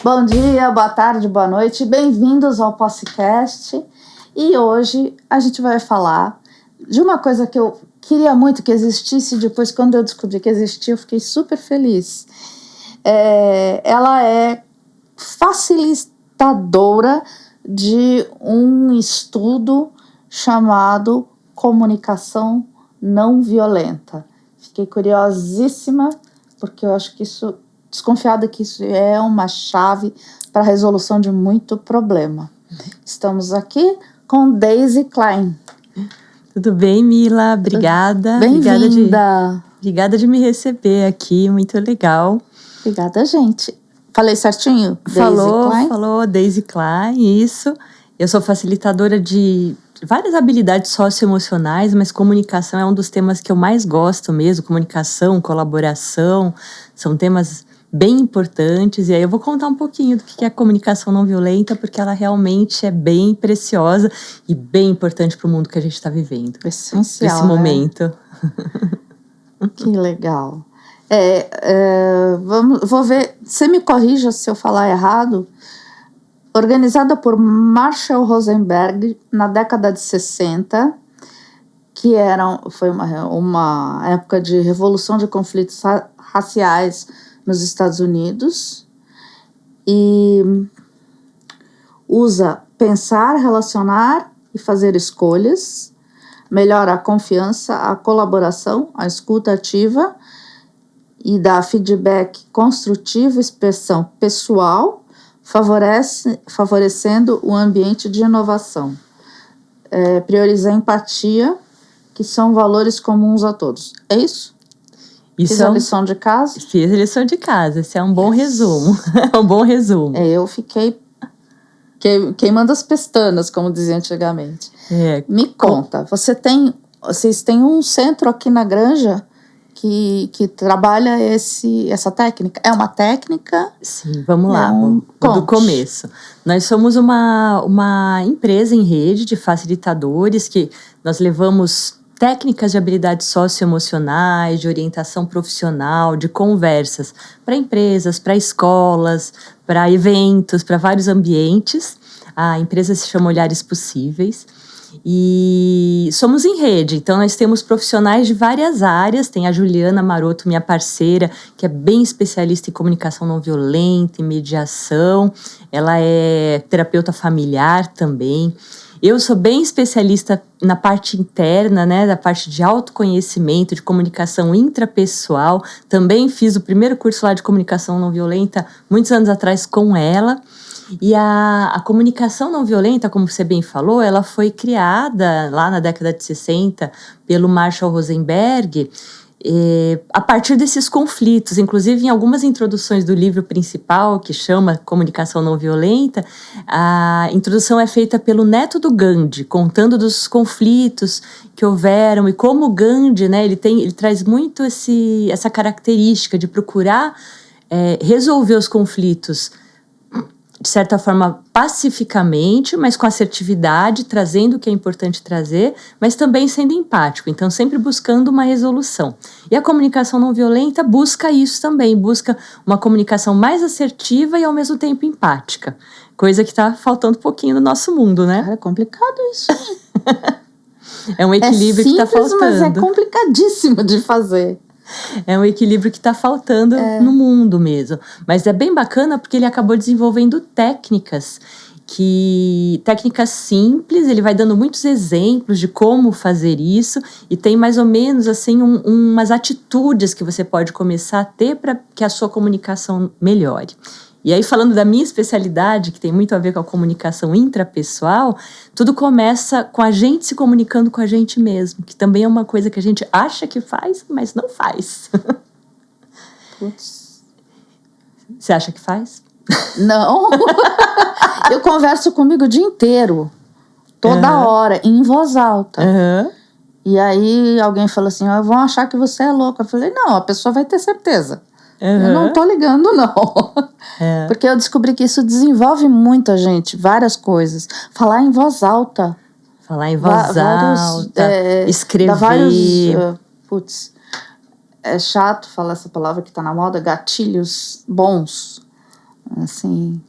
Bom dia, boa tarde, boa noite, bem-vindos ao podcast. E hoje a gente vai falar de uma coisa que eu queria muito que existisse. Depois, quando eu descobri que existia, eu fiquei super feliz. Ela é facilitadora de um estudo chamado comunicação não violenta. Fiquei curiosíssima, porque eu acho que isso, desconfiada que isso é uma chave para a resolução de muito problema. Estamos aqui com Daisy Klein. Tudo bem, Mila? Obrigada. Bem-vinda. Obrigada de me receber aqui, muito legal. Obrigada, gente. Falei certinho? Falou, Daisy Klein, isso. Eu sou facilitadora de várias habilidades socioemocionais, mas comunicação é um dos temas que eu mais gosto mesmo. Comunicação, colaboração, são temas bem importantes. E aí eu vou contar um pouquinho do que é a comunicação não violenta, porque ela realmente é bem preciosa e bem importante para o mundo que a gente está vivendo. Essencial, nesse momento. Que legal. Vou ver, você me corrija se eu falar errado. Organizada por Marshall Rosenberg na década de 60, que foi uma época de revolução de conflitos raciais nos Estados Unidos, e usa pensar, relacionar e fazer escolhas, melhora a confiança, a colaboração, a escuta ativa e dá feedback construtivo, expressão pessoal, favorecendo o ambiente de inovação. Prioriza a empatia, que são valores comuns a todos. É isso? Fiz a lição de casa? Fiz a lição de casa. Esse é um bom resumo. É um bom resumo. Eu fiquei queimando as pestanas, como dizia antigamente. Me conta, vocês têm um centro aqui na Granja que trabalha essa técnica? É uma técnica? Sim, vamos lá, do começo. Nós somos uma empresa em rede de facilitadores que nós levamos técnicas de habilidades socioemocionais, de orientação profissional, de conversas para empresas, para escolas, para eventos, para vários ambientes. A empresa se chama Olhares Possíveis. E somos em rede, então nós temos profissionais de várias áreas. Tem a Juliana Maroto, minha parceira, que é bem especialista em comunicação não violenta, em mediação. Ela é terapeuta familiar também. Eu sou bem especialista na parte interna, né, da parte de autoconhecimento, de comunicação intrapessoal. Também fiz o primeiro curso lá de comunicação não violenta muitos anos atrás com ela. E a comunicação não violenta, como você bem falou, ela foi criada lá na década de 60 pelo Marshall Rosenberg a partir desses conflitos. Inclusive, em algumas introduções do livro principal, que chama Comunicação Não Violenta, a introdução é feita pelo neto do Gandhi, contando dos conflitos que houveram e como o Gandhi, né, ele traz muito essa característica de procurar resolver os conflitos de certa forma, pacificamente, mas com assertividade, trazendo o que é importante trazer, mas também sendo empático, então sempre buscando uma resolução. E a comunicação não violenta busca isso também, busca uma comunicação mais assertiva e ao mesmo tempo empática, coisa que está faltando um pouquinho no nosso mundo, né? Cara, é complicado isso. É um equilíbrio que está faltando. Mas é complicadíssimo de fazer. É um equilíbrio que está faltando no mundo mesmo. Mas é bem bacana porque ele acabou desenvolvendo técnicas simples. Ele vai dando muitos exemplos de como fazer isso e tem mais ou menos assim umas atitudes que você pode começar a ter para que a sua comunicação melhore. E aí, falando da minha especialidade, que tem muito a ver com a comunicação intrapessoal, tudo começa com a gente se comunicando com a gente mesmo, que também é uma coisa que a gente acha que faz, mas não faz. Putz. Você acha que faz? Não. Eu converso comigo o dia inteiro, toda hora, em voz alta. E aí alguém fala assim, vão achar que você é louca. Eu falei, não, a pessoa vai ter certeza. Eu não tô ligando, não. Porque eu descobri que isso desenvolve muito a gente, várias coisas. Falar em voz alta. Escrever. É chato falar essa palavra que tá na moda, gatilhos bons. Assim,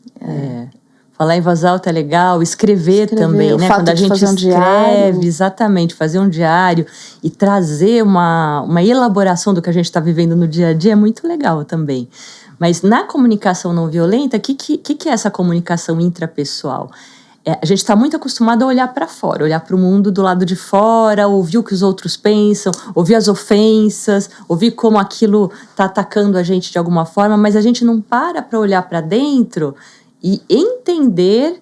Falar em voz alta é legal, escrever também, né? Quando a gente escreve, exatamente, fazer um diário e trazer uma elaboração do que a gente está vivendo no dia a dia é muito legal também. Mas na comunicação não violenta, o que é essa comunicação intrapessoal? A gente está muito acostumado a olhar para fora, olhar para o mundo do lado de fora, ouvir o que os outros pensam, ouvir as ofensas, ouvir como aquilo está atacando a gente de alguma forma, mas a gente não para olhar para dentro e entender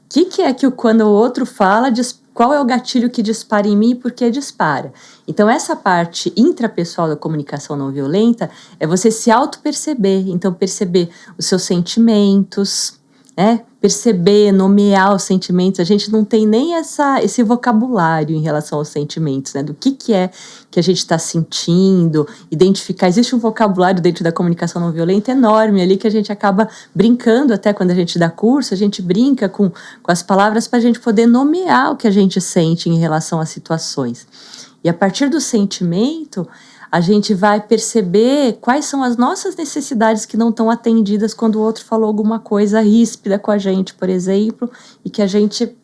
o que é que quando o outro fala, qual é o gatilho que dispara em mim e por que dispara. Então, essa parte intrapessoal da comunicação não violenta é você se auto-perceber. Então, perceber os seus sentimentos, perceber, nomear os sentimentos. A gente não tem nem esse vocabulário em relação aos sentimentos, né? Do que é que a gente está sentindo, identificar. Existe um vocabulário dentro da comunicação não violenta enorme ali que a gente acaba brincando, até quando a gente dá curso, a gente brinca com as palavras para a gente poder nomear o que a gente sente em relação às situações. E a partir do sentimento, a gente vai perceber quais são as nossas necessidades que não estão atendidas quando o outro falou alguma coisa ríspida com a gente, por exemplo, e que a gente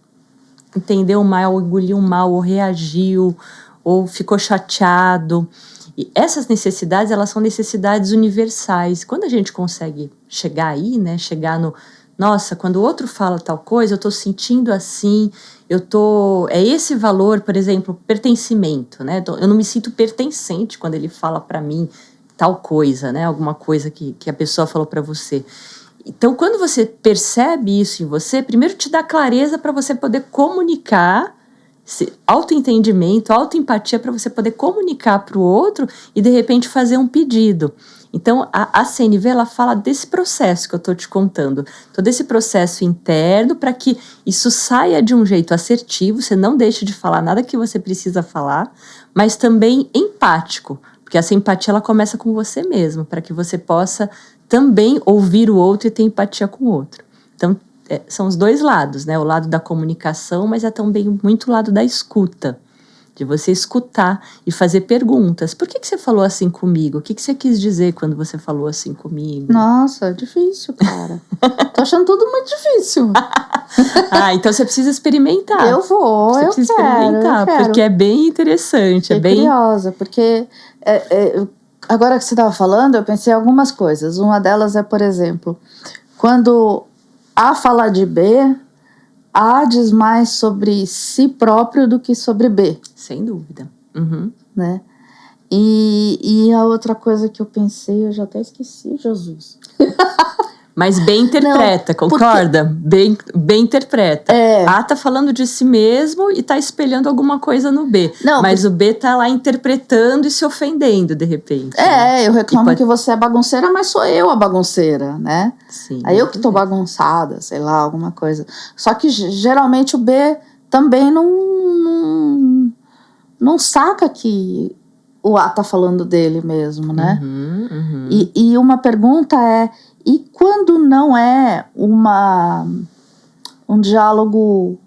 entendeu mal, engoliu mal, ou reagiu, ou ficou chateado. E essas necessidades, elas são necessidades universais. Quando a gente consegue chegar aí, né, chegar no... Nossa, quando o outro fala tal coisa, eu estou sentindo assim, é esse valor, por exemplo, pertencimento, né? Eu não me sinto pertencente quando ele fala para mim tal coisa, né? Alguma coisa que a pessoa falou para você. Então, quando você percebe isso em você, primeiro te dá clareza para você poder comunicar, autoentendimento, autoempatia para você poder comunicar para o outro e, de repente, fazer um pedido. Então, a CNV, ela fala desse processo que eu estou te contando. Todo esse processo interno para que isso saia de um jeito assertivo, você não deixe de falar nada que você precisa falar, mas também empático, porque essa empatia ela começa com você mesmo, para que você possa também ouvir o outro e ter empatia com o outro. Então, são os dois lados, né? O lado da comunicação, mas é também muito o lado da escuta. De você escutar e fazer perguntas. Por que você falou assim comigo? O que você quis dizer quando você falou assim comigo? Nossa, é difícil, cara. Tô achando tudo muito difícil. Então você precisa experimentar. Eu quero, experimentar, porque é bem interessante. Fiquei curiosa, porque agora que você estava falando, eu pensei em algumas coisas. Uma delas é, por exemplo, quando A fala de B, A diz mais sobre si próprio do que sobre B. Sem dúvida. Uhum. Né? E a outra coisa que eu pensei, eu já até esqueci, Jesus. Mas bem interpreta, não, concorda? Porque... Bem interpreta. A tá falando de si mesmo e tá espelhando alguma coisa no B. Não, mas o B tá lá interpretando e se ofendendo, de repente. Eu reclamo que você é bagunceira, mas sou eu a bagunceira, né? Sim. Aí eu que tô bagunçada, sei lá, alguma coisa. Só que geralmente o B também não saca que o A tá falando dele mesmo, né? Uhum. E uma pergunta é... E quando não é um diálogo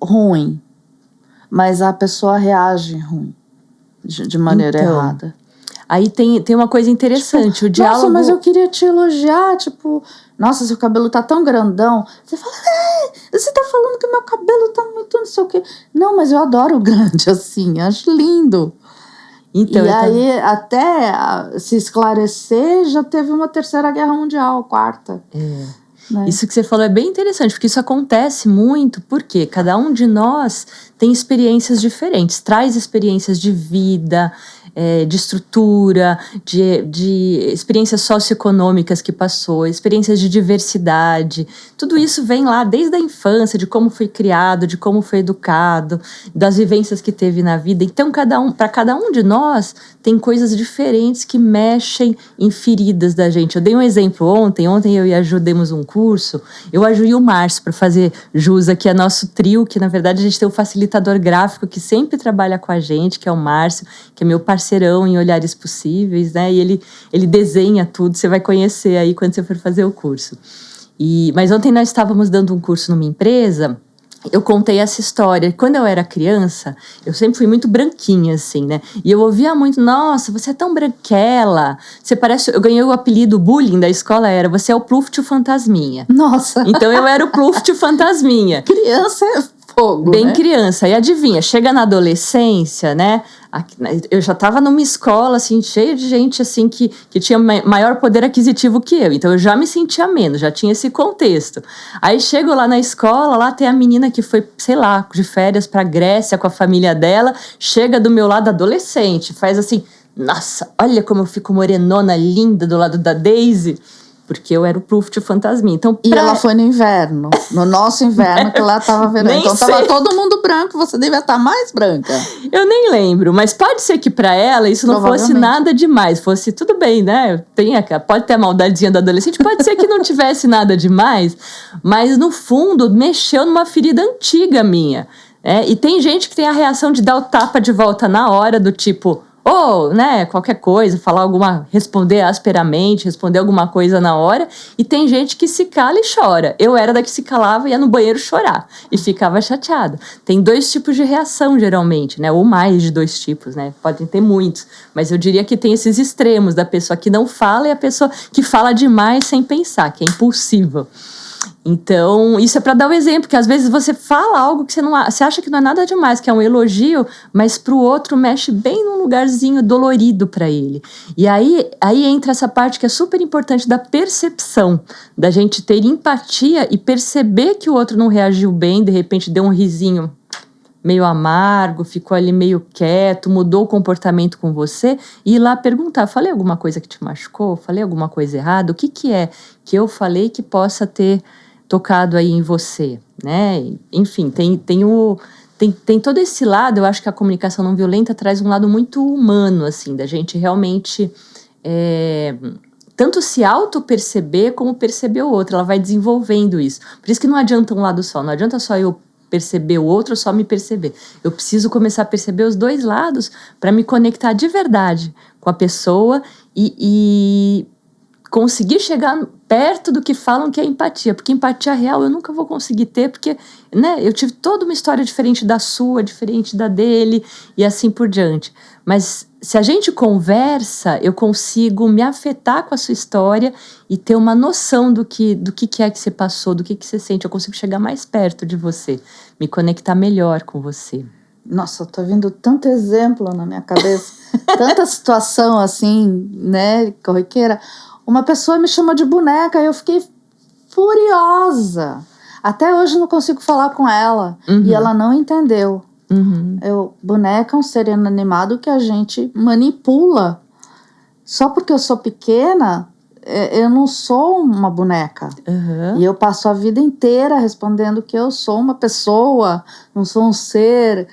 ruim, mas a pessoa reage ruim, de maneira errada? Aí tem uma coisa interessante, o diálogo... Nossa, mas eu queria te elogiar, tipo... Nossa, seu cabelo tá tão grandão. Você fala, você tá falando que meu cabelo tá muito não sei o quê. Não, mas eu adoro o grande, assim, acho lindo. Então, e aí, até se esclarecer, já teve uma terceira guerra mundial, quarta. Né? Isso que você falou é bem interessante, porque isso acontece muito, porque cada um de nós tem experiências diferentes, traz experiências de vida, de estrutura, de experiências socioeconômicas que passou, experiências de diversidade. Tudo isso vem lá desde a infância, de como foi criado, de como foi educado, das vivências que teve na vida. Então, para cada um de nós, tem coisas diferentes que mexem em feridas da gente. Eu dei um exemplo ontem eu e a Ju demos um curso, eu e o Márcio para fazer jus aqui a nosso trio, que na verdade a gente tem um facilitador gráfico que sempre trabalha com a gente, que é o Márcio, que é meu parceirão em Olhares Possíveis, né? E ele desenha tudo, você vai conhecer aí quando você for fazer o curso. Mas ontem nós estávamos dando um curso numa empresa eu contei essa história. Quando eu era criança, eu sempre fui muito branquinha, assim, né? E eu ouvia muito, nossa, você é tão branquela. Você parece... Eu ganhei o apelido bullying da escola, você é o Pluft Fantasminha. Nossa! Então eu era o Pluft Fantasminha. Criança é fogo, bem né? Criança. E adivinha, chega na adolescência, né? Eu já estava numa escola, assim, cheia de gente, assim, que tinha maior poder aquisitivo que eu. Então, eu já me sentia menos, já tinha esse contexto. Aí, chego lá na escola, lá tem a menina que foi, sei lá, de férias pra Grécia com a família dela, chega do meu lado adolescente, faz assim, nossa, olha como eu fico morenona, linda, do lado da Daisy. Porque eu era o Pluft Fantasminha. Então, E ela foi no inverno. No nosso inverno, que lá tava verão. Então tava todo mundo branco, você devia estar mais branca. Eu nem lembro, mas pode ser que pra ela isso não fosse nada demais. Fosse tudo bem, né? Pode ter a maldadezinha do adolescente, pode ser que não tivesse nada demais. Mas no fundo, mexeu numa ferida antiga minha. E tem gente que tem a reação de dar o tapa de volta na hora, do tipo... Ou, né, qualquer coisa, responder asperamente, responder alguma coisa na hora. E tem gente que se cala e chora. Eu era da que se calava e ia no banheiro chorar. E ficava chateada. Tem 2 tipos de reação, geralmente, né? Ou mais de 2 tipos, né? Podem ter muitos. Mas eu diria que tem esses extremos da pessoa que não fala e a pessoa que fala demais sem pensar, que é impulsiva. Então, isso é para dar um exemplo, que às vezes você fala algo que você acha que não é nada demais, que é um elogio, mas para o outro mexe bem num lugarzinho dolorido para ele. E aí entra essa parte que é super importante da percepção, da gente ter empatia e perceber que o outro não reagiu bem, de repente deu um risinho meio amargo, ficou ali meio quieto, mudou o comportamento com você, e ir lá perguntar, falei alguma coisa que te machucou? Falei alguma coisa errada? O que é que eu falei que possa ter tocado aí em você, né? Enfim, tem todo esse lado. Eu acho que a comunicação não violenta traz um lado muito humano, assim, da gente realmente tanto se auto-perceber como perceber o outro. Ela vai desenvolvendo isso. Por isso que não adianta um lado só, não adianta só eu perceber o outro, só me perceber. Eu preciso começar a perceber os 2 lados para me conectar de verdade com a pessoa e conseguir chegar perto do que falam que é empatia, porque empatia real eu nunca vou conseguir ter, porque, né, eu tive toda uma história diferente da sua, diferente da dele, e assim por diante. Mas se a gente conversa, eu consigo me afetar com a sua história e ter uma noção do que é que você passou, do que você sente. Eu consigo chegar mais perto de você, me conectar melhor com você. Nossa, tô vendo tanto exemplo na minha cabeça, tanta situação assim, né, corriqueira. Uma pessoa me chamou de boneca e eu fiquei furiosa. Até hoje não consigo falar com ela. Uhum. E ela não entendeu. Uhum. Boneca é um ser inanimado que a gente manipula. Só porque eu sou pequena, eu não sou uma boneca. Uhum. E eu passo a vida inteira respondendo que eu sou uma pessoa, não sou um ser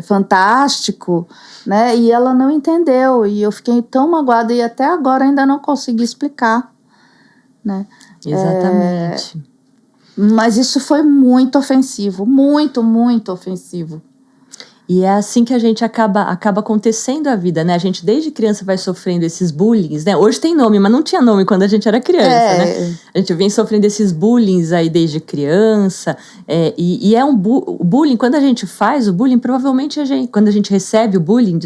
fantástico, né? E ela não entendeu, e eu fiquei tão magoada, e até agora ainda não consegui explicar, né? Exatamente. Mas isso foi muito ofensivo, muito, muito ofensivo. E é assim que a gente acaba acontecendo a vida, né? A gente desde criança vai sofrendo esses bullying, né? Hoje tem nome, mas não tinha nome quando a gente era criança, né? A gente vem sofrendo esses bullying aí desde criança. E é o bullying, quando a gente faz o bullying, provavelmente quando a gente recebe o bullying,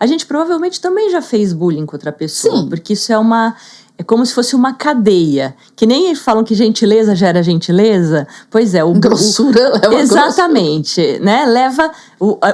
a gente provavelmente também já fez bullying com outra pessoa. Sim. Porque isso é como se fosse uma cadeia. Que nem eles falam que gentileza gera gentileza. Pois é. Grossura leva exatamente, grossura. Né?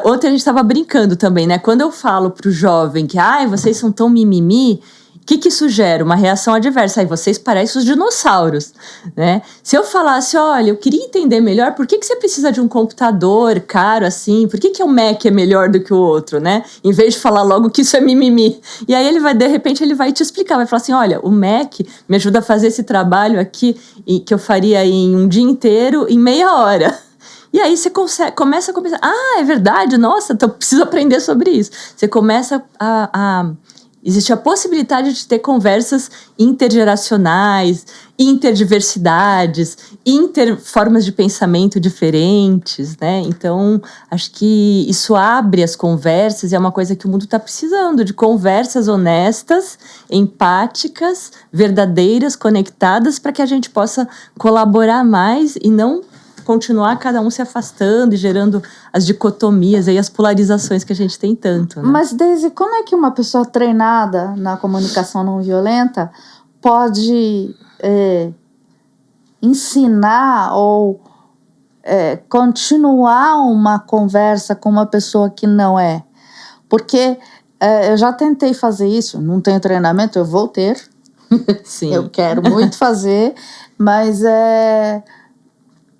Ontem a gente estava brincando também, né? Quando eu falo pro jovem que vocês são tão mimimi, o que isso gera? Uma reação adversa. Vocês parecem os dinossauros, né? Se eu falasse, olha, eu queria entender melhor por que você precisa de um computador caro assim, por que o Mac é melhor do que o outro, né? Em vez de falar logo que isso é mimimi. E aí de repente ele vai te explicar, vai falar assim, olha, o Mac me ajuda a fazer esse trabalho aqui que eu faria em um dia inteiro, em meia hora. E aí você começa a pensar, é verdade, nossa, então eu preciso aprender sobre isso. Você começa existe a possibilidade de ter conversas intergeracionais, interdiversidades, formas de pensamento diferentes, né? Então, acho que isso abre as conversas e é uma coisa que o mundo está precisando, de conversas honestas, empáticas, verdadeiras, conectadas, para que a gente possa colaborar mais e não continuar cada um se afastando e gerando as dicotomias e as polarizações que a gente tem tanto, né? Mas, Daisy, como é que uma pessoa treinada na comunicação não violenta pode ensinar ou continuar uma conversa com uma pessoa que não é? Porque eu já tentei fazer isso, não tenho treinamento, eu vou ter. Sim. Eu quero muito fazer, mas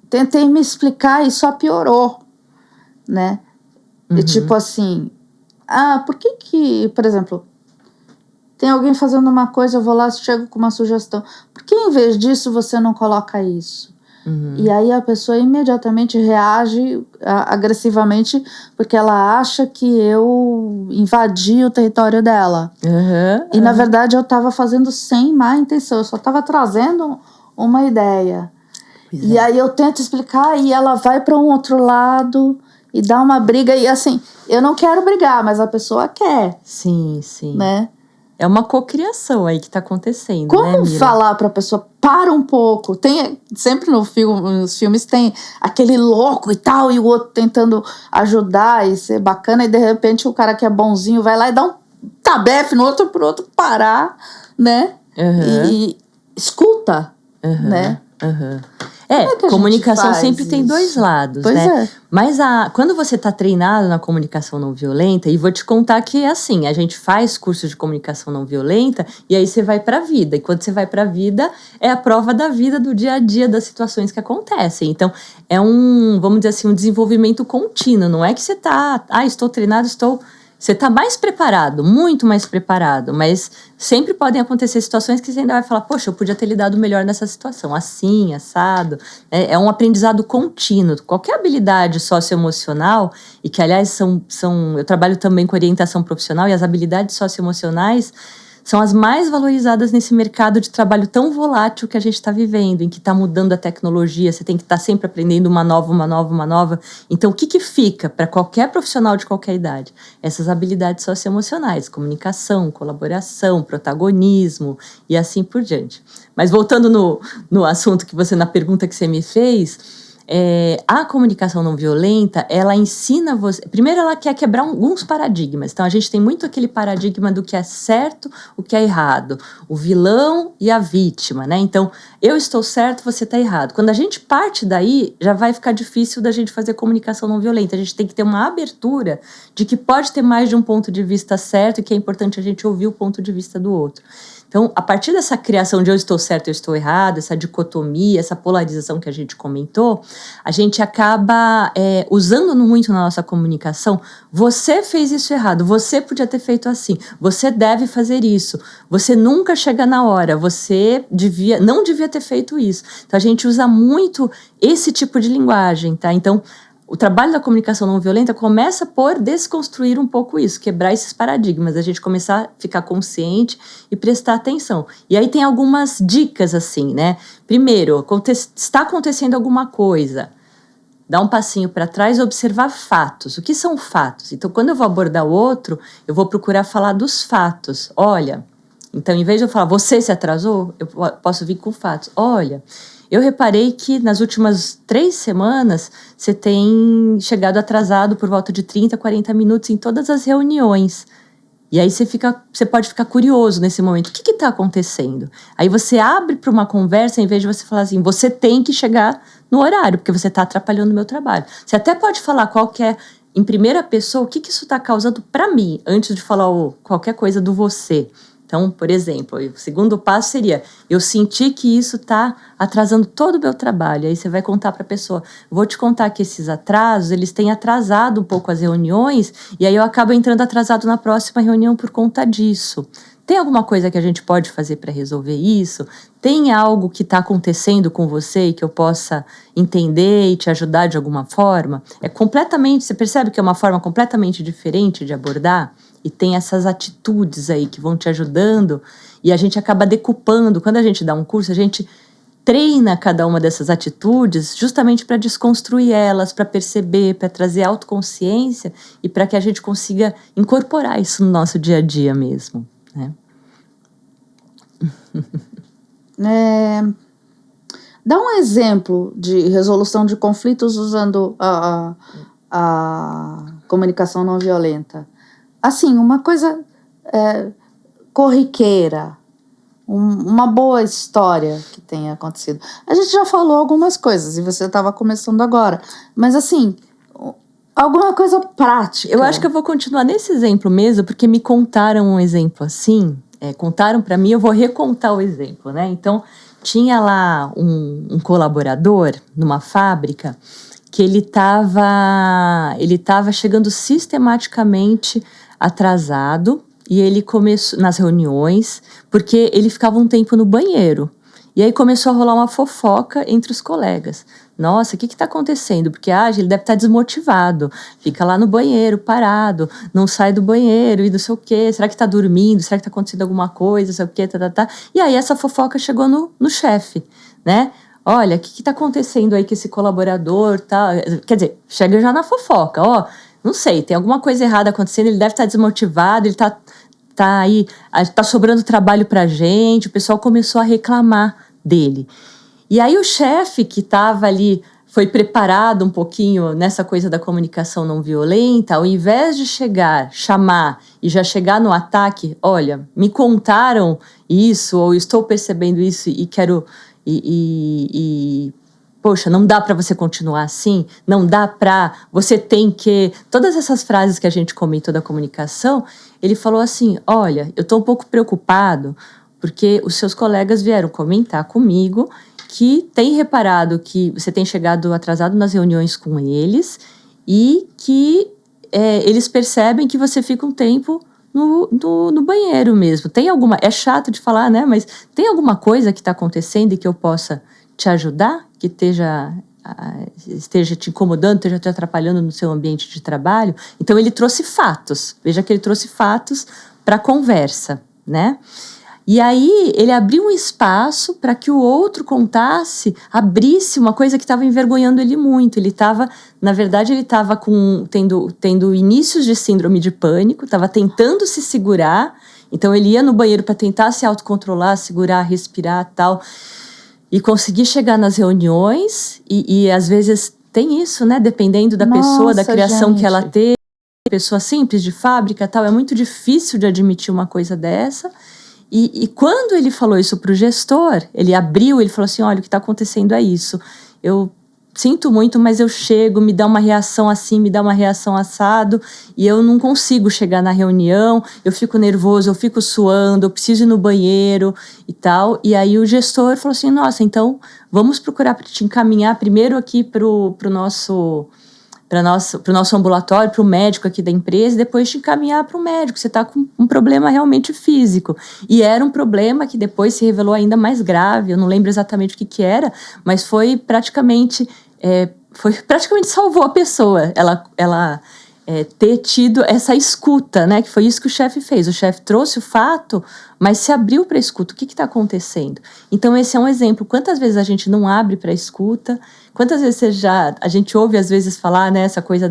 tentei me explicar e só piorou, né? E tipo assim, por que, por exemplo, tem alguém fazendo uma coisa, eu vou lá, chego com uma sugestão. Por que em vez disso você não coloca isso? E aí a pessoa imediatamente reage agressivamente porque ela acha que eu invadi o território dela. E na verdade eu estava fazendo sem má intenção, eu só estava trazendo uma ideia. E aí eu tento explicar e ela vai para um outro lado e dá uma briga. E assim, eu não quero brigar, mas a pessoa quer. Sim, sim. Né? É uma cocriação aí que está acontecendo, como, né, Mira? Falar para a pessoa, para um pouco. Tem, sempre nos filmes tem aquele louco e tal, e o outro tentando ajudar e ser bacana, e de repente o cara que é bonzinho vai lá e dá um tabefe no outro pro outro parar, né? E escuta, né? Comunicação sempre tem dois lados, pois né? Mas quando você está treinado na comunicação não violenta, e vou te contar que é assim, a gente faz curso de comunicação não violenta e aí você vai para a vida. E quando você vai para a vida, é a prova da vida, do dia a dia, das situações que acontecem. Então, é vamos dizer assim, um desenvolvimento contínuo. Não é que você está, estou treinado, Você está mais preparado, muito mais preparado, mas sempre podem acontecer situações que você ainda vai falar, poxa, eu podia ter lidado melhor nessa situação, assim, assado. É um aprendizado contínuo. Qualquer habilidade socioemocional, e que, aliás, eu trabalho também com orientação profissional, e as habilidades socioemocionais são as mais valorizadas nesse mercado de trabalho tão volátil que a gente está vivendo, em que está mudando a tecnologia, você tem que estar sempre aprendendo uma nova. Então, o que fica para qualquer profissional de qualquer idade? Essas habilidades socioemocionais, comunicação, colaboração, protagonismo e assim por diante. Mas voltando no assunto na pergunta que você me fez, a comunicação não violenta, ela ensina você... Primeiro, ela quer quebrar alguns paradigmas. Então, a gente tem muito aquele paradigma do que é certo, o que é errado. O vilão e a vítima, né? Então, eu estou certo, você está errado. Quando a gente parte daí, já vai ficar difícil da gente fazer comunicação não violenta. A gente tem que ter uma abertura de que pode ter mais de um ponto de vista certo e que é importante a gente ouvir o ponto de vista do outro. Então, a partir dessa criação de eu estou certo, eu estou errado, essa dicotomia, essa polarização que a gente comentou, a gente acaba usando muito na nossa comunicação. Você fez isso errado, você podia ter feito assim, você deve fazer isso, você nunca chega na hora, você não devia ter feito isso. Então, a gente usa muito esse tipo de linguagem, tá? Então, o trabalho da comunicação não violenta começa por desconstruir um pouco isso, quebrar esses paradigmas, a gente começar a ficar consciente e prestar atenção. E aí tem algumas dicas assim, né? Primeiro, está acontecendo alguma coisa, dá um passinho para trás e observar fatos. O que são fatos? Então, quando eu vou abordar o outro, eu vou procurar falar dos fatos. Olha, então, em vez de eu falar, você se atrasou, eu posso vir com fatos. Olha, eu reparei que nas últimas 3 semanas você tem chegado atrasado por volta de 30, 40 minutos em todas as reuniões. E aí você pode ficar curioso nesse momento. O que está acontecendo? Aí você abre para uma conversa, em vez de você falar assim, você tem que chegar no horário, porque você está atrapalhando o meu trabalho. Você até pode falar em primeira pessoa, o que isso está causando para mim, antes de falar qualquer coisa do você. Então, por exemplo, o segundo passo seria, eu senti que isso está atrasando todo o meu trabalho. Aí você vai contar para a pessoa, vou te contar que esses atrasos, eles têm atrasado um pouco as reuniões, e aí eu acabo entrando atrasado na próxima reunião por conta disso. Tem alguma coisa que a gente pode fazer para resolver isso? Tem algo que está acontecendo com você e que eu possa entender e te ajudar de alguma forma? Você percebe que é uma forma completamente diferente de abordar? E tem essas atitudes aí que vão te ajudando e a gente acaba decupando. Quando a gente dá um curso, a gente treina cada uma dessas atitudes justamente para desconstruir elas, para perceber, para trazer autoconsciência e para que a gente consiga incorporar isso no nosso dia a dia mesmo, né? Dá um exemplo de resolução de conflitos usando a comunicação não violenta. Assim, uma coisa corriqueira, uma boa história que tenha acontecido. A gente já falou algumas coisas e você estava começando agora, mas assim, alguma coisa prática. Eu acho que eu vou continuar nesse exemplo mesmo, porque me contaram um exemplo assim, contaram para mim, eu vou recontar o exemplo, né? Então, tinha lá um colaborador numa fábrica que ele estava chegando sistematicamente atrasado, e ele começou nas reuniões, porque ele ficava um tempo no banheiro. E aí começou a rolar uma fofoca entre os colegas. Nossa, o que está acontecendo? Porque ele deve estar desmotivado, fica lá no banheiro parado, não sai do banheiro e não sei o quê. Será que está dormindo? Será que está acontecendo alguma coisa? Não sei o quê, tá. E aí essa fofoca chegou no chefe, né? Olha, o que está acontecendo aí com esse colaborador? Tá? Quer dizer, chega já na fofoca, não sei, tem alguma coisa errada acontecendo, ele deve estar desmotivado, ele tá aí, tá sobrando trabalho pra gente, o pessoal começou a reclamar dele. E aí o chefe que estava ali, foi preparado um pouquinho nessa coisa da comunicação não violenta, ao invés de chamar e já chegar no ataque, olha, me contaram isso, ou estou percebendo isso e quero... poxa, não dá para você continuar assim, não dá para, você tem que... Todas essas frases que a gente comentou da comunicação, ele falou assim, olha, eu estou um pouco preocupado porque os seus colegas vieram comentar comigo que tem reparado que você tem chegado atrasado nas reuniões com eles e que eles percebem que você fica um tempo no banheiro mesmo. Tem alguma... É chato de falar, né? Mas tem alguma coisa que está acontecendo e que eu possa te ajudar? Que esteja te incomodando, esteja te atrapalhando no seu ambiente de trabalho? Então, ele trouxe fatos. Veja que ele trouxe fatos para a conversa, né? E aí, ele abriu um espaço para que o outro abrisse uma coisa que estava envergonhando ele muito. Na verdade, ele estava tendo inícios de síndrome de pânico, estava tentando se segurar. Então, ele ia no banheiro para tentar se autocontrolar, segurar, respirar, tal. E conseguir chegar nas reuniões, e às vezes tem isso, né? Dependendo da pessoa, da criação que ela teve, pessoa simples de fábrica, tal, é muito difícil de admitir uma coisa dessa. E quando ele falou isso para o gestor, ele falou assim, olha, o que está acontecendo é isso. Eu sinto muito, mas eu chego, me dá uma reação assim, me dá uma reação assado, e eu não consigo chegar na reunião, eu fico nervoso, eu fico suando, eu preciso ir no banheiro e tal. E aí o gestor falou assim, nossa, então vamos procurar te encaminhar primeiro aqui para o nosso ambulatório, para o médico aqui da empresa, e depois te encaminhar para o médico. Você está com um problema realmente físico. E era um problema que depois se revelou ainda mais grave. Eu não lembro exatamente o que era, mas foi praticamente salvou a pessoa. Ela ter tido essa escuta, né? Que foi isso que o chefe fez. O chefe trouxe o fato, mas se abriu para a escuta. O que está acontecendo? Então, esse é um exemplo. Quantas vezes a gente não abre para a escuta? Quantas vezes a gente ouve, às vezes, falar, né, essa coisa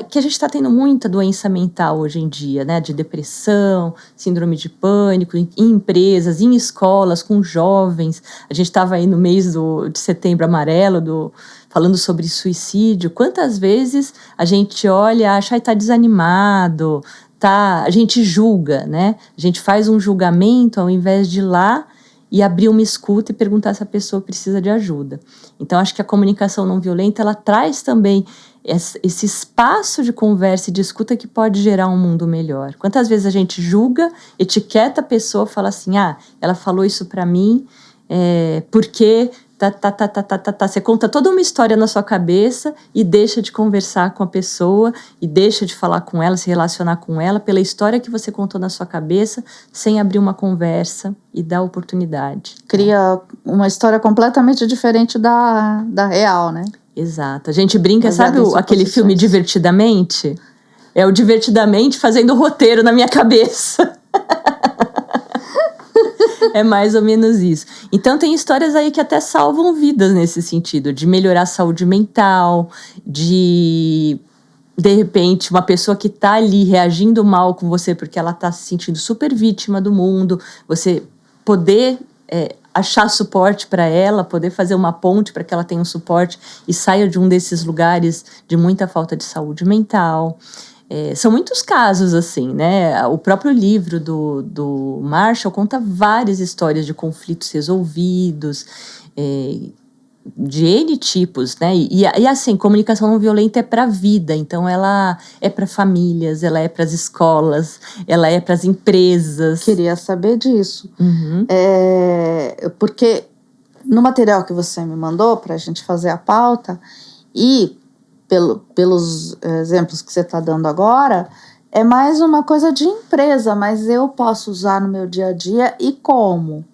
que a gente está tendo muita doença mental hoje em dia, né? De depressão, síndrome de pânico, em empresas, em escolas, com jovens. A gente estava aí no mês de Setembro Amarelo, falando sobre suicídio. Quantas vezes a gente olha, acha, está desanimado, a gente julga, né? A gente faz um julgamento ao invés de ir lá e abrir uma escuta e perguntar se a pessoa precisa de ajuda. Então, acho que a comunicação não violenta, ela traz também esse espaço de conversa e de escuta que pode gerar um mundo melhor. Quantas vezes a gente julga, etiqueta a pessoa, fala assim, ela falou isso para mim, porque... Você conta toda uma história na sua cabeça e deixa de conversar com a pessoa e deixa de falar com ela, se relacionar com ela pela história que você contou na sua cabeça, sem abrir uma conversa e dar oportunidade. Cria uma história completamente diferente da real, né? Exato. A gente brinca, sabe aquele filme Divertidamente? É o Divertidamente fazendo roteiro na minha cabeça. É mais ou menos isso. Então, tem histórias aí que até salvam vidas nesse sentido, de melhorar a saúde mental, de repente, uma pessoa que está ali reagindo mal com você porque ela está se sentindo super vítima do mundo, você poder achar suporte para ela, poder fazer uma ponte para que ela tenha um suporte e saia de um desses lugares de muita falta de saúde mental. São muitos casos assim, né? O próprio livro do Marshall conta várias histórias de conflitos resolvidos, de N tipos, né? E assim, comunicação não violenta é para a vida, então ela é para famílias, ela é para as escolas, ela é para as empresas. Queria saber disso. Porque no material que você me mandou para a gente fazer a pauta e pelos exemplos que você está dando agora, é mais uma coisa de empresa, mas eu posso usar no meu dia a dia e como?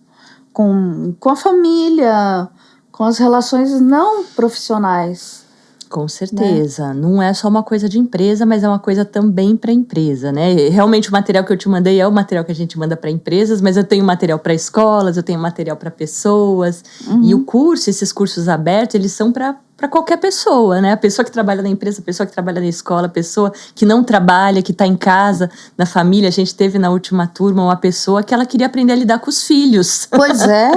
Com a família, com as relações não profissionais. Com certeza, né? Não é só uma coisa de empresa, mas é uma coisa também para empresa, né? Realmente o material que eu te mandei é o material que a gente manda para empresas, mas eu tenho material para escolas, eu tenho material para pessoas. E o curso, esses cursos abertos, eles são para qualquer pessoa, né? A pessoa que trabalha na empresa, a pessoa que trabalha na escola, a pessoa que não trabalha, que está em casa, na família. A gente teve na última turma uma pessoa que ela queria aprender a lidar com os filhos. Pois é.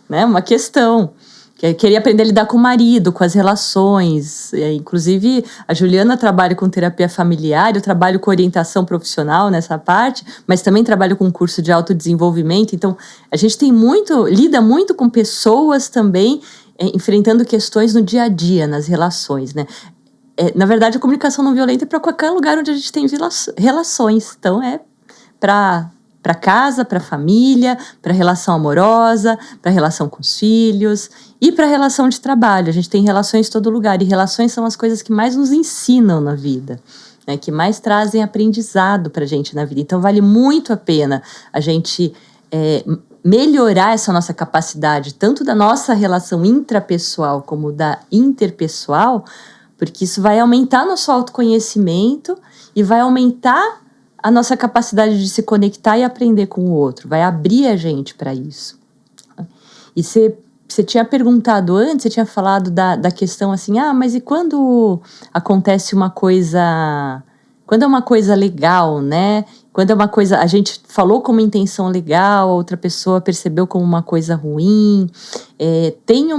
Né? Uma questão. Queria aprender a lidar com o marido, com as relações. Inclusive, a Juliana trabalha com terapia familiar, eu trabalho com orientação profissional nessa parte, mas também trabalho com curso de autodesenvolvimento. Então, a gente lida muito com pessoas também enfrentando questões no dia a dia, nas relações, né? Na verdade, a comunicação não violenta é para qualquer lugar onde a gente tem relações. Então, é para casa, para família, para relação amorosa, para relação com os filhos e para relação de trabalho. A gente tem relações em todo lugar e relações são as coisas que mais nos ensinam na vida, né? Que mais trazem aprendizado para a gente na vida. Então vale muito a pena a gente melhorar essa nossa capacidade, tanto da nossa relação intrapessoal como da interpessoal, porque isso vai aumentar nosso autoconhecimento e vai aumentar a nossa capacidade de se conectar e aprender com o outro, vai abrir a gente para isso. E você tinha perguntado antes, você tinha falado da questão assim, mas e quando acontece uma coisa, quando é uma coisa legal, né? Quando é uma coisa, a gente falou com uma intenção legal, a outra pessoa percebeu como uma coisa ruim, tem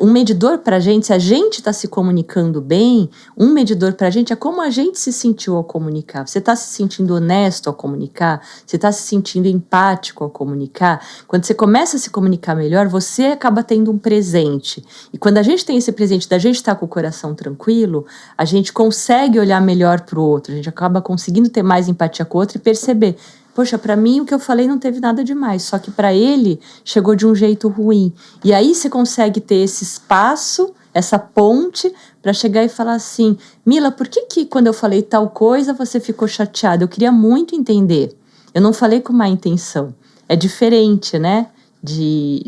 um medidor para a gente, se a gente está se comunicando bem, um medidor para a gente é como a gente se sentiu ao comunicar. Você está se sentindo honesto ao comunicar? Você está se sentindo empático ao comunicar? Quando você começa a se comunicar melhor, você acaba tendo um presente. E quando a gente tem esse presente da gente estar com o coração tranquilo, a gente consegue olhar melhor para o outro, a gente acaba conseguindo ter mais empatia com o outro e perceber, poxa, para mim o que eu falei não teve nada demais, só que para ele chegou de um jeito ruim. E aí você consegue ter esse espaço, essa ponte, para chegar e falar assim, Mila, por que quando eu falei tal coisa você ficou chateada? Eu queria muito entender. Eu não falei com má intenção. É diferente, né? De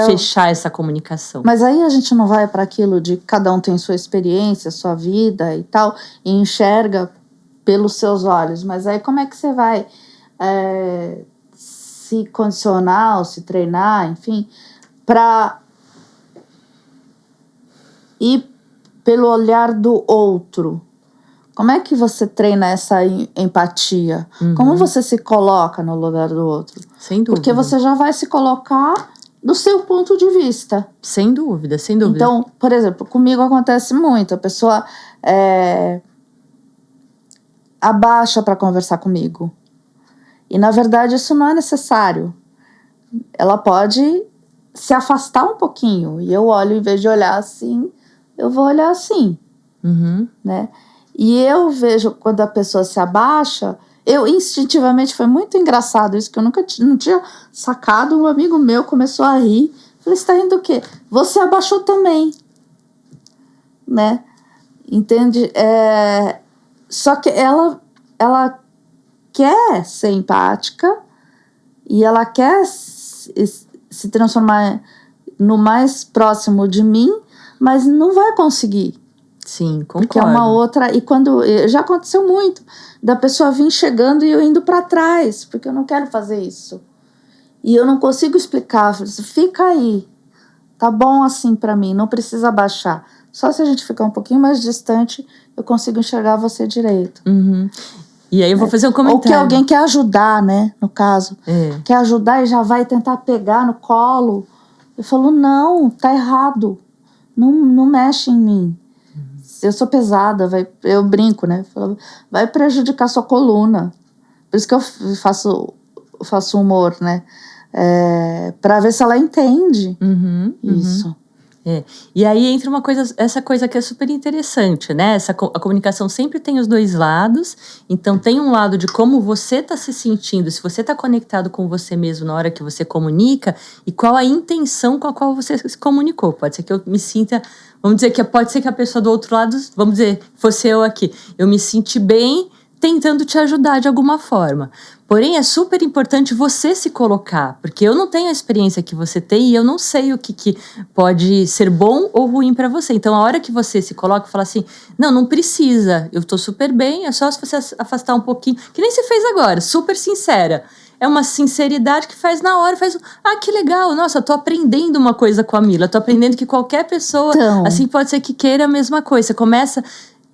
fechar essa comunicação. Mas aí a gente não vai para aquilo de cada um tem sua experiência, sua vida e tal, e enxerga pelos seus olhos, mas aí como é que você vai se condicionar ou se treinar, enfim, para ir pelo olhar do outro? Como é que você treina essa empatia? Como você se coloca no lugar do outro? Sem dúvida. Porque você já vai se colocar do seu ponto de vista. Sem dúvida, sem dúvida. Então, por exemplo, comigo acontece muito, a pessoa abaixa para conversar comigo. E, na verdade, isso não é necessário. Ela pode se afastar um pouquinho. E eu olho, em vez de olhar assim, eu vou olhar assim. Né? E eu vejo quando a pessoa se abaixa, eu instintivamente, foi muito engraçado isso, que eu não tinha sacado. Um amigo meu começou a rir. Falei, você tá rindo do quê? Você abaixou também. Né? Entende? Só que ela quer ser empática e ela quer se transformar no mais próximo de mim, mas não vai conseguir. Sim, concordo. Porque é uma outra... E quando... Já aconteceu muito da pessoa vir chegando e eu indo para trás, porque eu não quero fazer isso. E eu não consigo explicar. Eu falei, fica aí. Tá bom assim para mim, não precisa abaixar. Só se a gente ficar um pouquinho mais distante, eu consigo enxergar você direito. E aí eu vou fazer um comentário. Ou que alguém quer ajudar, né? No caso. Quer ajudar e já vai tentar pegar no colo. Eu falo, não, tá errado. Não mexe em mim. Eu sou pesada, eu brinco, né? Falo, vai prejudicar sua coluna. Por isso que eu faço humor, né? Pra ver se ela entende isso. E aí entra essa coisa que é super interessante, né? A comunicação sempre tem os dois lados. Então tem um lado de como você está se sentindo, se você está conectado com você mesmo na hora que você comunica, e qual a intenção com a qual você se comunicou. Pode ser que eu me sinta, vamos dizer que pode ser que a pessoa do outro lado, vamos dizer, fosse eu aqui, eu me senti bem tentando te ajudar de alguma forma. Porém, é super importante você se colocar, porque eu não tenho a experiência que você tem e eu não sei o que pode ser bom ou ruim para você. Então, a hora que você se coloca e fala assim, não precisa, eu tô super bem, é só se você afastar um pouquinho, que nem você fez agora, super sincera. É uma sinceridade que faz na hora, que legal, nossa, eu tô aprendendo uma coisa com a Mila, tô aprendendo que qualquer pessoa, assim, pode ser que queira a mesma coisa.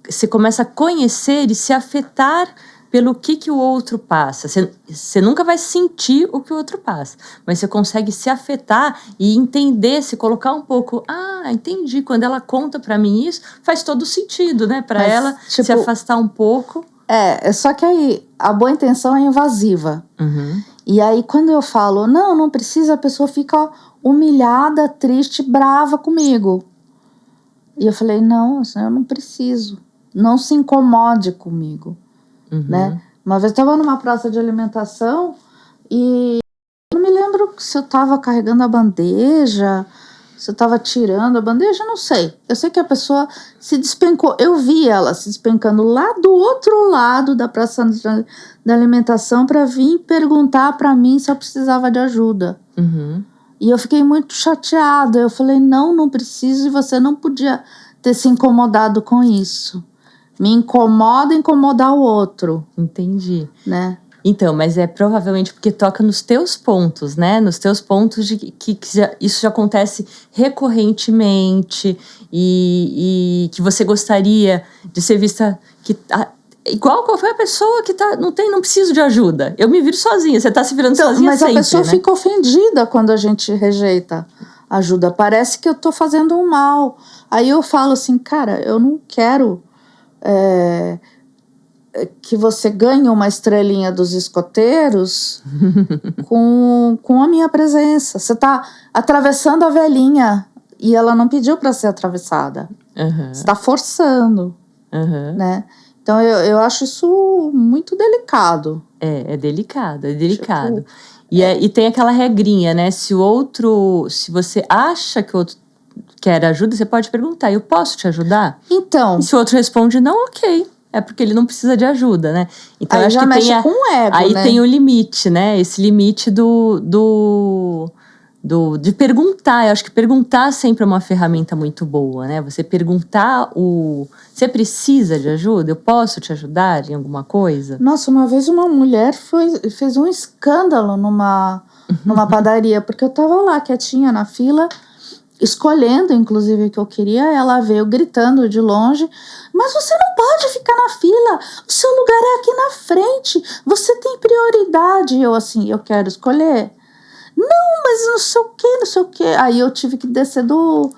Você começa a conhecer e se afetar pelo que o outro passa. Você nunca vai sentir o que o outro passa, mas você consegue se afetar e entender, se colocar um pouco. Entendi, quando ela conta pra mim isso, faz todo sentido, né? Pra ela se afastar um pouco. Só que aí a boa intenção é invasiva. E aí quando eu falo, não precisa, a pessoa fica humilhada, triste, brava comigo. E eu falei, não, eu não preciso. Não se incomode comigo, né? Uma vez eu estava numa praça de alimentação e eu não me lembro se eu estava carregando a bandeja, se eu estava tirando a bandeja, não sei. Eu sei que a pessoa se despencou. Eu vi ela se despencando lá do outro lado da praça de alimentação para vir perguntar para mim se eu precisava de ajuda. E eu fiquei muito chateada. Eu falei, não preciso, e você não podia ter se incomodado com isso. Me incomoda incomodar o outro. Entendi. Né? Então, mas é provavelmente porque toca nos teus pontos, né? Nos teus pontos de que isso já acontece recorrentemente e que você gostaria de ser vista igual qualquer pessoa que não preciso de ajuda. Eu me viro sozinha, você tá se virando sozinha mas sempre, a pessoa, né? Fica ofendida quando a gente rejeita ajuda. Parece que eu tô fazendo um mal. Aí eu falo assim, cara, eu não quero que você ganhe uma estrelinha dos escoteiros com a minha presença. Você tá atravessando a velhinha e ela não pediu para ser atravessada. Você tá forçando, né? Então eu acho isso muito delicado. É delicado. Tipo, e tem aquela regrinha, né? Se você acha que o outro quer ajuda, você pode perguntar, eu posso te ajudar? Então. E se o outro responde não, ok. É porque ele não precisa de ajuda, né? Então aí acho já que mexe com o ego, aí né? tem o limite, né? Esse limite de perguntar. Eu acho que perguntar sempre é uma ferramenta muito boa, né? Você perguntar você precisa de ajuda? Eu posso te ajudar em alguma coisa? Nossa, uma vez uma mulher fez um escândalo numa padaria, porque eu tava lá quietinha na fila, escolhendo, inclusive, o que eu queria. Ela veio gritando de longe, mas você não pode ficar na fila, o seu lugar é aqui na frente, você tem prioridade. E eu assim, eu quero escolher. Não, mas não sei o que. Aí eu tive que descer o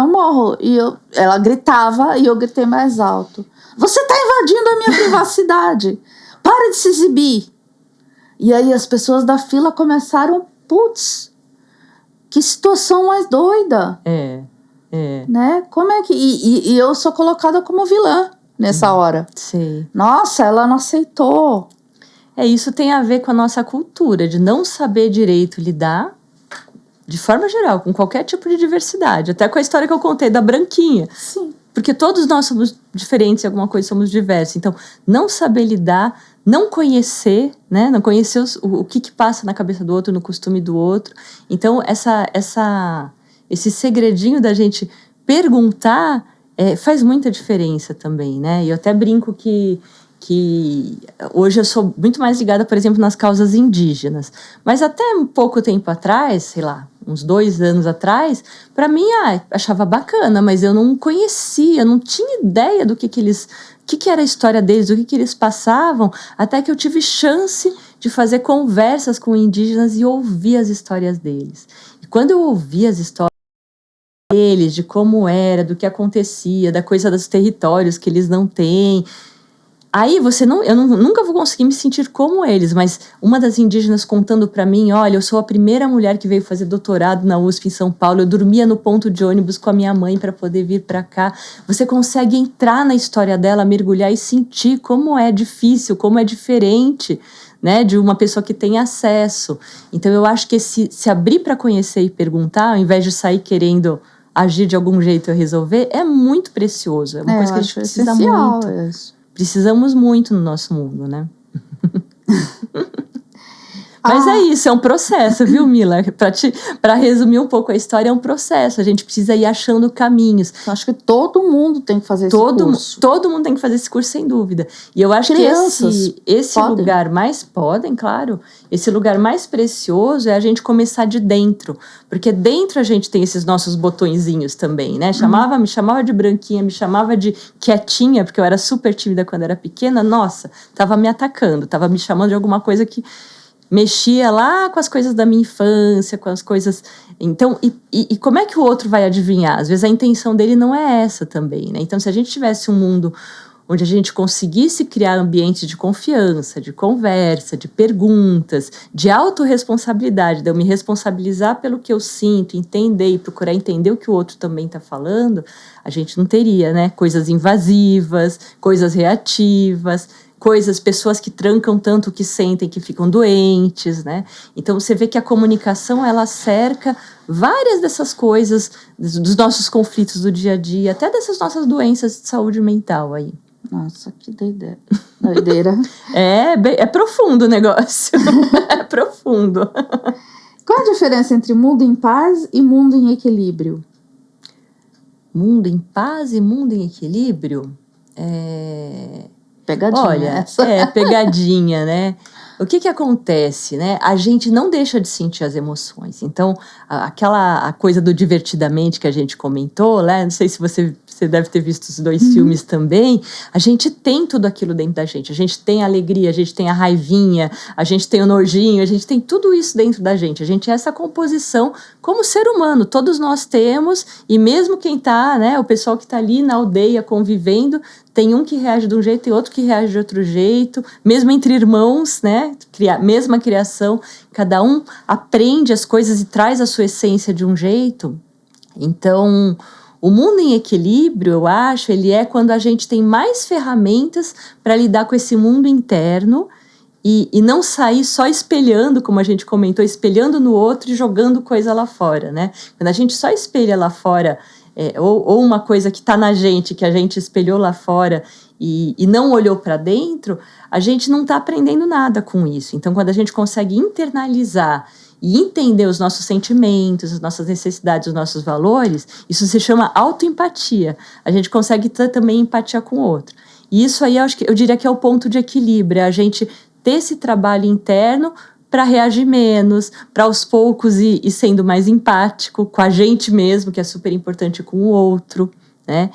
morro. E ela gritava e eu gritei mais alto. Você tá invadindo a minha privacidade. Para de se exibir. E aí as pessoas da fila começaram, putz, que situação mais doida. Né? Como é que... E eu sou colocada como vilã nessa hora. Sei. Nossa, ela não aceitou. Isso tem a ver com a nossa cultura, de não saber direito lidar, de forma geral, com qualquer tipo de diversidade. Até com a história que eu contei da branquinha. Sim. Porque todos nós somos diferentes, em alguma coisa somos diversos. Então, não saber lidar, não conhecer, né? Não conhecer o que passa na cabeça do outro, no costume do outro. Então, esse segredinho da gente perguntar faz muita diferença também, né? E eu até brinco que hoje eu sou muito mais ligada, por exemplo, nas causas indígenas. Mas até um pouco tempo atrás, sei lá, uns 2 anos atrás, para mim, achava bacana, mas eu não conhecia, não tinha ideia do que eles que era a história deles, o que eles passavam, até que eu tive chance de fazer conversas com indígenas e ouvir as histórias deles. E quando eu ouvi as histórias deles, de como era, do que acontecia, da coisa dos territórios que eles não têm, aí eu nunca vou conseguir me sentir como eles, mas uma das indígenas contando para mim, olha, eu sou a primeira mulher que veio fazer doutorado na USP em São Paulo, eu dormia no ponto de ônibus com a minha mãe para poder vir para cá. Você consegue entrar na história dela, mergulhar e sentir como é difícil, como é diferente, né, de uma pessoa que tem acesso. Então eu acho que se abrir para conhecer e perguntar, ao invés de sair querendo agir de algum jeito e resolver, é muito precioso. É uma coisa que a gente precisa muito. Isso. Precisamos muito no nosso mundo, né? Mas é isso, é um processo, viu, Mila? Para resumir um pouco a história, é um processo. A gente precisa ir achando caminhos. Eu acho que todo mundo tem que fazer esse curso. Todo mundo tem que fazer esse curso, sem dúvida. E eu acho Crianças que esse lugar mais... Podem, claro. Esse lugar mais precioso é a gente começar de dentro. Porque dentro a gente tem esses nossos botõezinhos também, né? Me chamava de branquinha, me chamava de quietinha, porque eu era super tímida quando era pequena. Nossa, tava me atacando, tava me chamando de alguma coisa que... mexia lá com as coisas da minha infância, com as coisas... Então, e como é que o outro vai adivinhar? Às vezes a intenção dele não é essa também, né? Então, se a gente tivesse um mundo onde a gente conseguisse criar ambientes de confiança, de conversa, de perguntas, de autorresponsabilidade, de eu me responsabilizar pelo que eu sinto, entender e procurar entender o que o outro também está falando, a gente não teria, né? Coisas invasivas, coisas reativas... pessoas que trancam tanto o que sentem que ficam doentes, né? Então você vê que a comunicação, ela cerca várias dessas coisas, dos nossos conflitos do dia a dia, até dessas nossas doenças de saúde mental aí. Nossa, que doideira. É profundo o negócio. É profundo. Qual a diferença entre mundo em paz e mundo em equilíbrio? Mundo em paz e mundo em equilíbrio? Pegadinha. Olha, essa. Pegadinha, né? O que acontece, né? A gente não deixa de sentir as emoções. Então, a coisa do divertidamente que a gente comentou, né? Não sei se você deve ter visto os 2 filmes também. A gente tem tudo aquilo dentro da gente. A gente tem a alegria, a gente tem a raivinha, a gente tem o nojinho, a gente tem tudo isso dentro da gente. A gente é essa composição como ser humano. Todos nós temos, e mesmo quem tá, né? O pessoal que tá ali na aldeia convivendo, tem um que reage de um jeito e outro que reage de outro jeito, mesmo entre irmãos, né? Mesma criação, cada um aprende as coisas e traz a sua essência de um jeito. Então, o mundo em equilíbrio, eu acho, ele é quando a gente tem mais ferramentas para lidar com esse mundo interno e não sair só espelhando, como a gente comentou, espelhando no outro e jogando coisa lá fora, né? Quando a gente só espelha lá fora, ou uma coisa que está na gente, que a gente espelhou lá fora e não olhou para dentro, a gente não está aprendendo nada com isso. Então, quando a gente consegue internalizar e entender os nossos sentimentos, as nossas necessidades, os nossos valores, isso se chama autoempatia. A gente consegue ter também empatia com o outro. E isso aí eu diria que é o ponto de equilíbrio, é a gente ter esse trabalho interno para reagir menos, para aos poucos ir sendo mais empático com a gente mesmo, que é super importante, com o outro, né?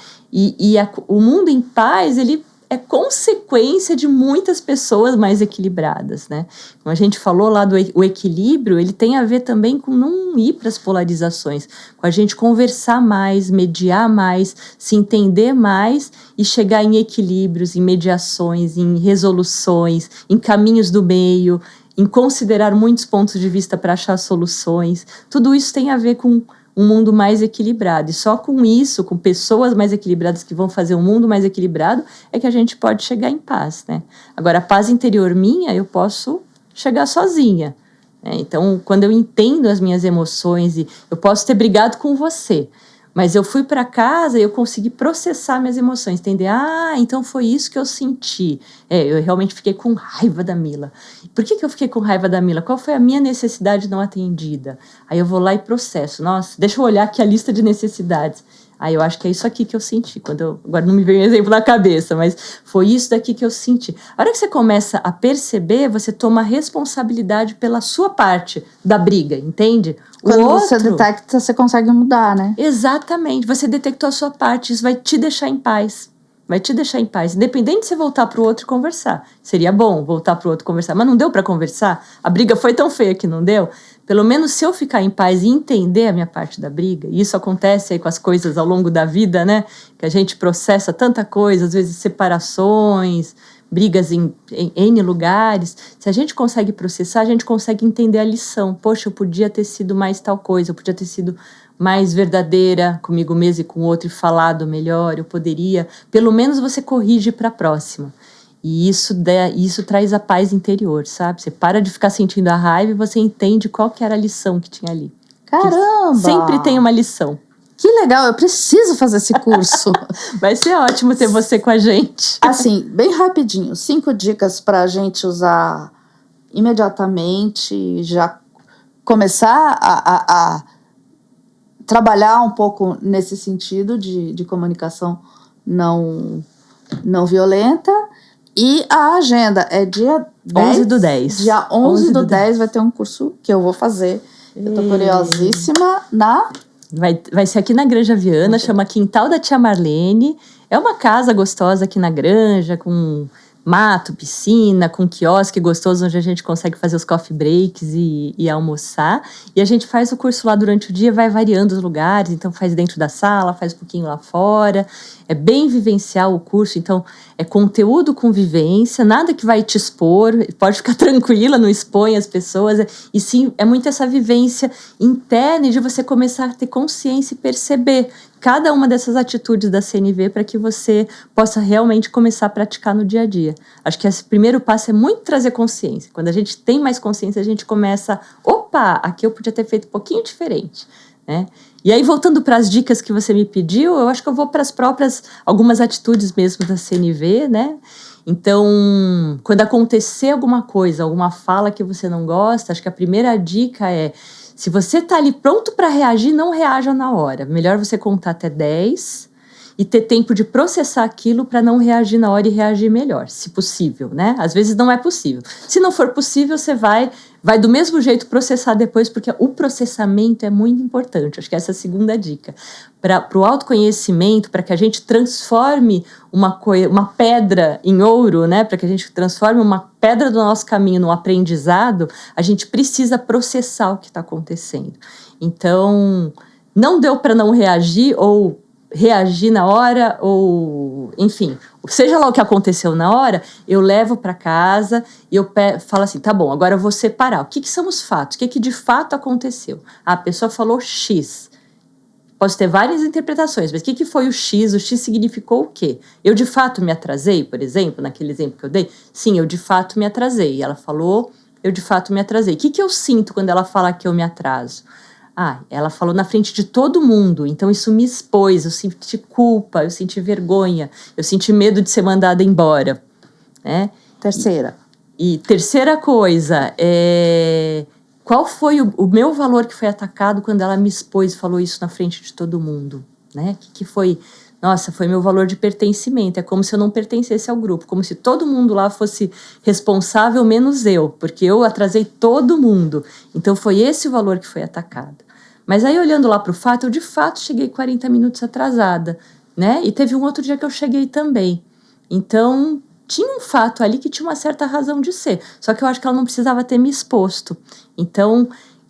O mundo em paz, ele é consequência de muitas pessoas mais equilibradas, né? Como a gente falou lá o equilíbrio, ele tem a ver também com não ir para as polarizações, com a gente conversar mais, mediar mais, se entender mais e chegar em equilíbrios, em mediações, em resoluções, em caminhos do meio, em considerar muitos pontos de vista para achar soluções. Tudo isso tem a ver com um mundo mais equilibrado. E só com isso, com pessoas mais equilibradas que vão fazer um mundo mais equilibrado, é que a gente pode chegar em paz, né? Agora, a paz interior minha, eu posso chegar sozinha, né? Então, quando eu entendo as minhas emoções, e eu posso ter brigado com você, mas eu fui para casa e eu consegui processar minhas emoções, entender, então foi isso que eu senti. Eu realmente fiquei com raiva da Mila. Por que eu fiquei com raiva da Mila? Qual foi a minha necessidade não atendida? Aí eu vou lá e processo. Nossa, deixa eu olhar aqui a lista de necessidades. Aí eu acho que é isso aqui que eu senti. Agora não me vem um exemplo na cabeça, mas foi isso daqui que eu senti. A hora que você começa a perceber, você toma responsabilidade pela sua parte da briga, entende? Quando você detecta, você consegue mudar, né? Exatamente. Você detectou a sua parte, isso vai te deixar em paz. vai te deixar em paz. Independente de você voltar pro outro e conversar. Seria bom voltar pro outro e conversar, mas não deu para conversar? A briga foi tão feia que não deu? Pelo menos se eu ficar em paz e entender a minha parte da briga, e isso acontece aí com as coisas ao longo da vida, né? Que a gente processa tanta coisa, às vezes separações, brigas em N lugares. Se a gente consegue processar, a gente consegue entender a lição. Poxa, eu podia ter sido mais tal coisa, eu podia ter sido mais verdadeira comigo mesma e com o outro e falado melhor, eu poderia. Pelo menos você corrige para a próxima. E isso traz a paz interior, sabe? Você para de ficar sentindo a raiva e você entende qual que era a lição que tinha ali. Caramba! Sempre tem uma lição. Que legal, eu preciso fazer esse curso. Vai ser ótimo ter você com a gente. Assim, bem rapidinho, 5 dicas para a gente usar imediatamente, já começar a trabalhar um pouco nesse sentido de comunicação não violenta. E a agenda é dia 10. 11/10. Dia 11/10 vai ter um curso que eu vou fazer. Eu tô curiosíssima Vai ser aqui na Granja Viana, chama Quintal da Tia Marlene. É uma casa gostosa aqui na Granja, com mato, piscina, com quiosque gostoso, onde a gente consegue fazer os coffee breaks e almoçar. E a gente faz o curso lá durante o dia, vai variando os lugares, então faz dentro da sala, faz um pouquinho lá fora. É bem vivencial o curso, então é conteúdo com vivência, nada que vai te expor, pode ficar tranquila, não expõe as pessoas. E sim, é muito essa vivência interna de você começar a ter consciência e perceber cada uma dessas atitudes da CNV para que você possa realmente começar a praticar no dia a dia. Acho que esse primeiro passo é muito trazer consciência. Quando a gente tem mais consciência, a gente começa, opa, aqui eu podia ter feito um pouquinho diferente, né? E aí, voltando para as dicas que você me pediu, eu acho que eu vou para as próprias, algumas atitudes mesmo da CNV, né? Então, quando acontecer alguma coisa, alguma fala que você não gosta, acho que a primeira dica é, se você está ali pronto para reagir, não reaja na hora. Melhor você contar até 10 e ter tempo de processar aquilo para não reagir na hora e reagir melhor, se possível, né? Às vezes não é possível. Se não for possível, você vai do mesmo jeito processar depois, porque o processamento é muito importante. Acho que essa é a segunda dica. Para o autoconhecimento, para que a gente transforme uma pedra em ouro, né? Para que a gente transforme uma pedra do nosso caminho num aprendizado, a gente precisa processar o que está acontecendo. Então, não deu para não reagir ou reagir na hora, ou enfim, seja lá o que aconteceu na hora, eu levo para casa e eu falo assim, tá bom, agora eu vou separar. O que são os fatos? O que de fato aconteceu? A pessoa falou X. Pode ter várias interpretações, mas o que foi o X? O X significou o quê? Eu de fato me atrasei, por exemplo, naquele exemplo que eu dei? Sim, eu de fato me atrasei. Ela falou, eu de fato me atrasei. O que eu sinto quando ela fala que eu me atraso? Ela falou na frente de todo mundo, então isso me expôs, eu senti culpa, eu senti vergonha, eu senti medo de ser mandada embora, né? Terceira. E terceira coisa, qual foi o meu valor que foi atacado quando ela me expôs e falou isso na frente de todo mundo, né? Que foi? Nossa, foi meu valor de pertencimento, é como se eu não pertencesse ao grupo, como se todo mundo lá fosse responsável menos eu, porque eu atrasei todo mundo, então foi esse o valor que foi atacado. Mas aí, olhando lá para o fato, eu de fato cheguei 40 minutos atrasada, né? E teve um outro dia que eu cheguei também. Então, tinha um fato ali que tinha uma certa razão de ser. Só que eu acho que ela não precisava ter me exposto. Então,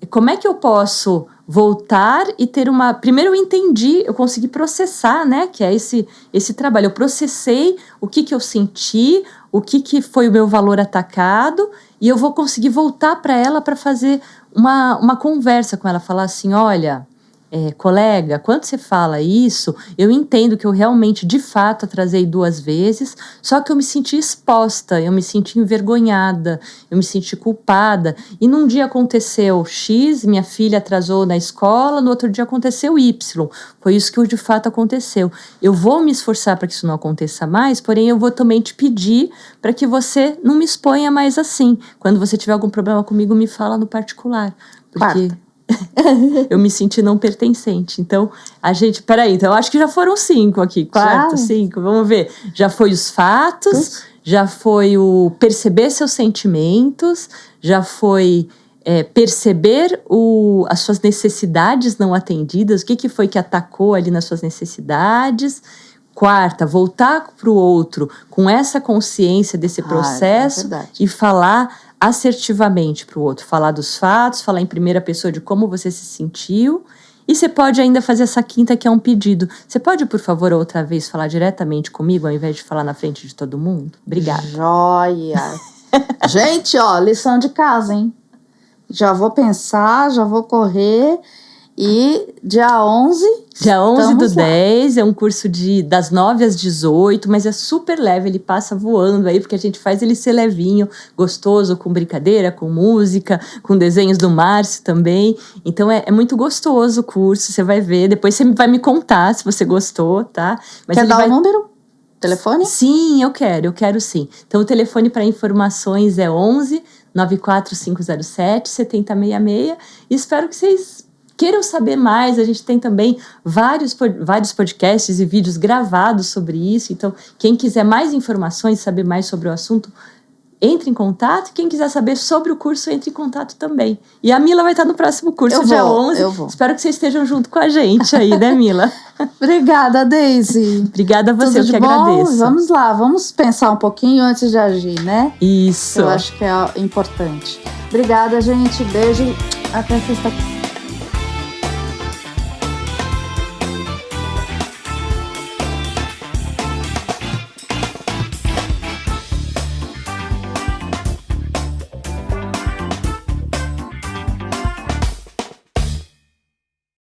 como é que eu posso voltar e ter uma... Primeiro eu entendi, eu consegui processar, né? Que é esse trabalho. Eu processei o que eu senti, o que foi o meu valor atacado, e eu vou conseguir voltar para ela para fazer uma conversa com ela, falar assim, olha, colega, quando você fala isso, eu entendo que eu realmente, de fato, atrasei 2 vezes, só que eu me senti exposta, eu me senti envergonhada, eu me senti culpada, e num dia aconteceu X, minha filha atrasou na escola, no outro dia aconteceu Y, foi isso que de fato aconteceu. Eu vou me esforçar para que isso não aconteça mais, porém eu vou também te pedir para que você não me exponha mais assim. Quando você tiver algum problema comigo, me fala no particular, porque... eu me senti não pertencente. Então, peraí, então eu acho que já foram 5 aqui. 4, 5, vamos ver. Já foi os fatos, já foi o perceber seus sentimentos, já foi perceber as suas necessidades não atendidas, o que foi que atacou ali nas suas necessidades, Quarta, voltar para o outro com essa consciência desse processo e falar assertivamente para o outro. Falar dos fatos, falar em primeira pessoa de como você se sentiu. E você pode ainda fazer essa quinta, que é um pedido. Você pode, por favor, outra vez falar diretamente comigo, ao invés de falar na frente de todo mundo? Obrigada. Joia! Gente, ó, lição de casa, hein? Já vou pensar, já vou correr. E dia 11... Dia 11 do 10, é um curso das 9 às 18, mas é super leve, ele passa voando aí, porque a gente faz ele ser levinho, gostoso, com brincadeira, com música, com desenhos do Márcio também. Então é muito gostoso o curso, você vai ver. Depois você vai me contar se você gostou, tá? Mas quer dar o número? Telefone? Sim, eu quero sim. Então o telefone para informações é 11 94507 7066. E espero que vocês queiram saber mais. A gente tem também vários podcasts e vídeos gravados sobre isso. Então, quem quiser mais informações, saber mais sobre o assunto, entre em contato. Quem quiser saber sobre o curso, entre em contato também. E a Mila vai estar no próximo curso, dia 11. Eu vou. Espero que vocês estejam junto com a gente aí, né, Mila? Obrigada, Daisy. Obrigada a você, eu que agradeço. Vamos lá, vamos pensar um pouquinho antes de agir, né? Isso. Eu acho que é importante. Obrigada, gente. Beijo. Até sexta-feira.